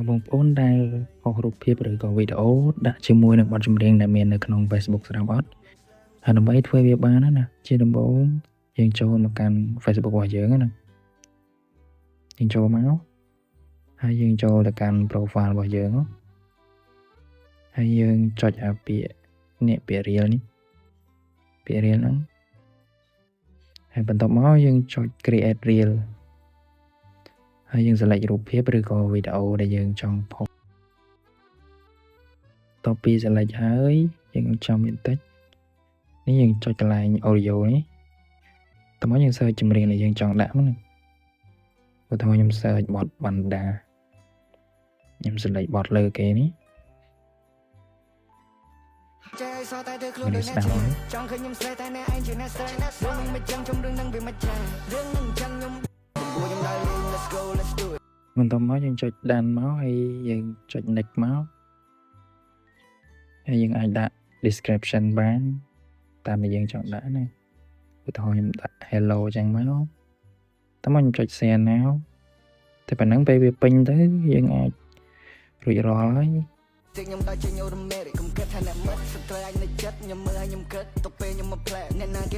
បងប្អូនដែលហោះរូបភាពឬក៏វីដេអូដាក់ជាមួយនឹងបទចម្រៀងដែលមាននៅក្នុង Facebook ស្រាប់អត់ហើយដើម្បីធ្វើវាបានណាជាដំបូងយើងចូលមកកាន់ Facebook របស់យើងណាយើងចូលមកហើយយើងចូលទៅកាន់ profile របស់យើងហើយយើងចុចអាពាក្យនេះពាក្យ reel នេះពាក្យ reel ហ្នឹងហើយបន្ទាប់មកយើងចុច create reel ហើយយើង select រូបភាពឬក៏វីដេអូដែលយើងចង់ផុសតទៅពី select ហើយយើងចាំបន្តិចនេះយើងចុចកន្លែង audio នេះតោះមកយើង search ចម្រៀងដែលយើងចង់ដាក់ហ្នឹងឧទាហរណ៍ខ្ញុំ search បទបណ្ដាខ្ញុំ select បទលើគេនេះនេះស្ដាប់ហើយចង់ឃើញខ្ញុំស្រែតែអ្នកឯងជាអ្នកស្រែរឿងមិនចឹងជុំរឿងនឹងវាមិនចារឿងនឹងចឹងខ្ញុំខ្ញុំដើរលេង let's go let's do it បន្ទាប់មកយើងចុចដានមកហើយយើងចុច next មកហើយយើងអាចដាក់ description បានតាមដែលយើងចង់ដាក់ណាឧទាហរណ៍ខ្ញុំដាក់ hello ចឹងមកតោះមកខ្ញុំចុច share now តែប៉ុណ្ណឹងពេលវាពេញទៅយើងអាចរួចរាល់ហើយខ្ញុំដល់ជាញោរមេកុំគិតថាអ្នកmấtស្ត្រីអាចនៅចិត្តខ្ញុំមើលឲ្យខ្ញុំគិតទៅពេលខ្ញុំមកផ្លែអ្នកណាគេ